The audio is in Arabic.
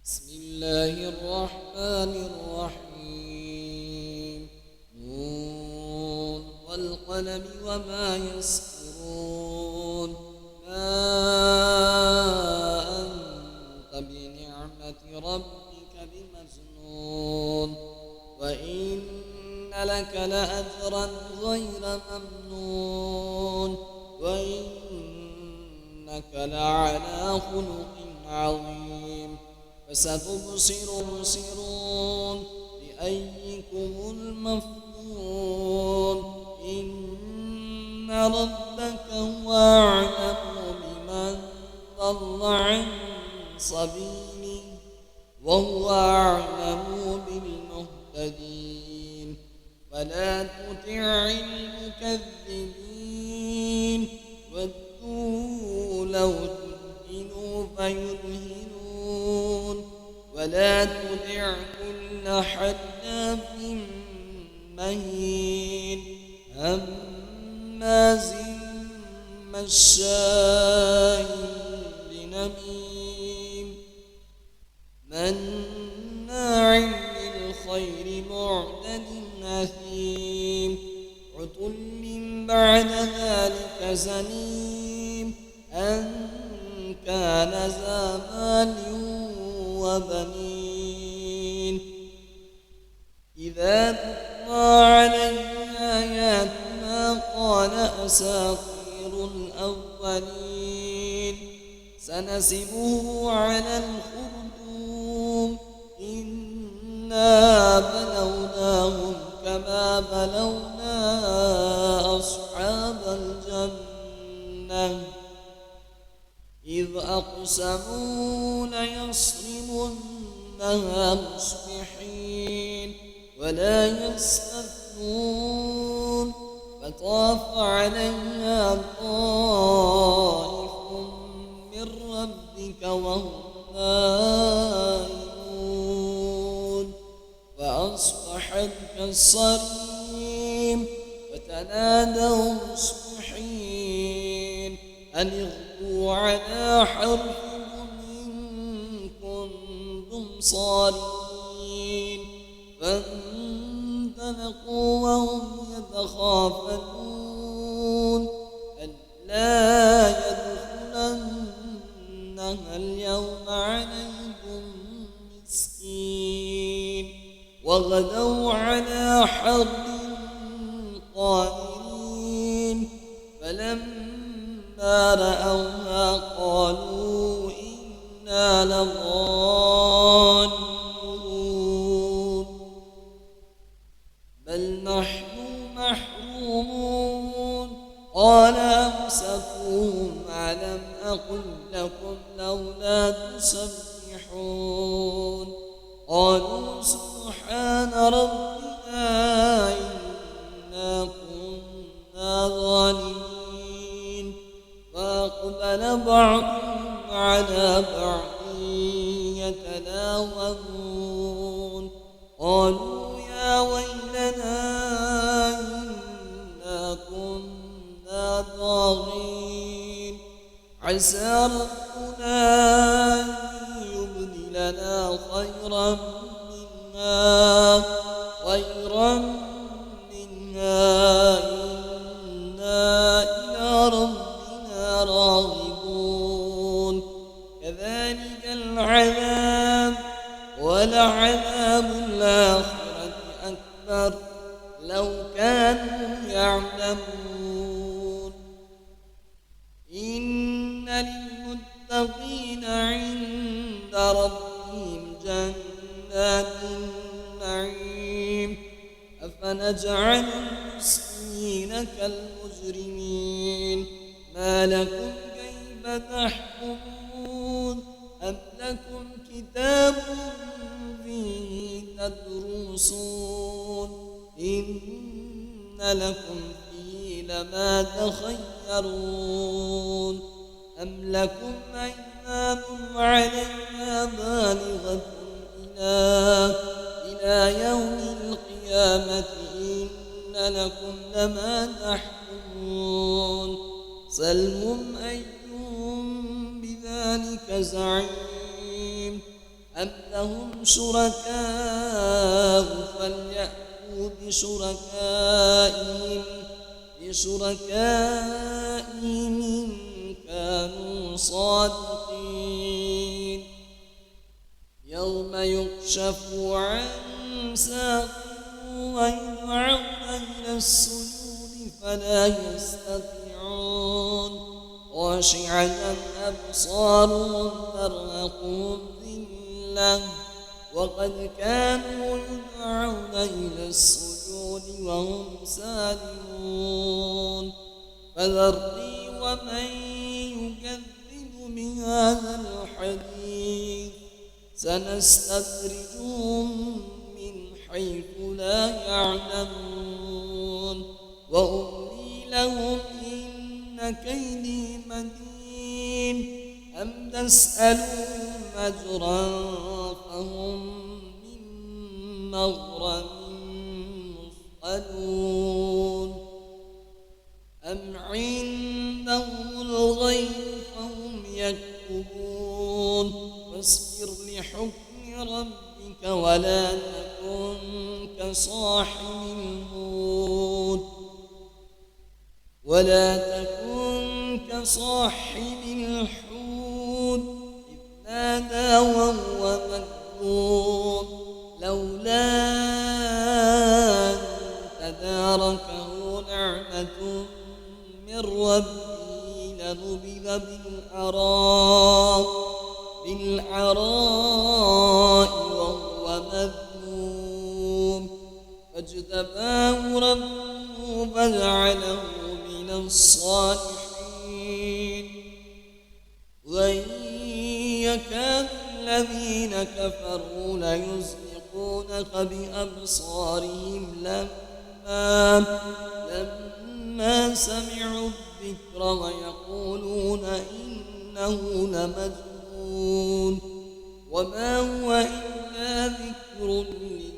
بسم الله الرحمن الرحيم نون والقلم وما يسطرون ما أنت بنعمة ربك بمجنون وإن لك لأجرا غير ممنون وإنك لعلى خلق عظيم فستبصر بصرون بأيكم المفتون إن ربك هو أعلم بمن ضل عن سبيله وهو أعلم بالمهتدين فلا تطع المكذبين ودوا لو تدهنوا فيدهنون ولا تطع كل حلاف مهين هماز مشاء بنميم مناع للخير معتد أثيم عتل بعد ذلك زنيم أن كان ذا مال وبنين إذا تتلى عليه آياتنا قال أساطير الأولين سنسمه على الخرطوم إنا بلوناهم كما بلونا أصحاب الجنة إذ أقسموا ليصرمنها مصبحين ولا يستثنون فطاف عليها طائف من ربك وهم نائمون فأصبحت كالصريم فتنادوا مصبحين أن اغدوا على حرثكم إن كنتم صارمين فانطلقوا وهم يتخافتون ألا يدخلنها اليوم عليكم مسكين وغدوا على حرد قادرين فلما رأوها قالوا إنا لضالون بل نحن محرومون قال أمسكوهم ألم أقل لكم لولا تسبحون قالوا سبحان ربنا إنا كنا ظالمين فأقبل بعضهم على بعض يتلاومون قالوا يا ويلنا إنا كنا طاغين عسى ربنا أن يبدلنا خيرا منها إنا إلى ربنا راغبون كذلك العذاب ولعذاب الآخرة أكبر لو كانوا يعلمون إن للمتقين عند ربهم جنات النعيم أفنجعل المسلمين كالمجرمين ما لكم كيف تحكمون أم لكم كتاب فيه تدرسون إن لكم فيه لما تخيرون أم لكم أيمان علينا بالغة إلى يوم القيامة إن لكم لما تحكمون سلهم أيهم بذلك زعيم أم لهم شركاء فليأتوا بشركائهم إن كانوا صادقين يوم يكشف عن ساق ويدعون إلى السجود فلا يستطيعون خاشعة أبصارهم ترهقهم ذلة وقد كانوا يدعون إلى السجود وهم سالمون فذرني ومن يكذب بهذا الحديث سنستدرجهم من حيث لا يعلمون وأملي لهم إن كيدي متين أم تسألهم أجرا فهم من مغرم مثقلون أم عندهم الغيب فهم يكتبون فاصبر لحكم ربك ولا تكن كصاحب الحوت إذ نادى وهو مكذوب لولا أن تداركه نعمة من ربه لنبذ بالعراء وهو مذموم فاجتباه ربه فجعله من الصالحين وإن يكاد الذين كفروا ليزلقونك بأبصارهم لما سمعوا الذكر ويقولون إنه لمجنون وما هو إلا ذكر للعالمين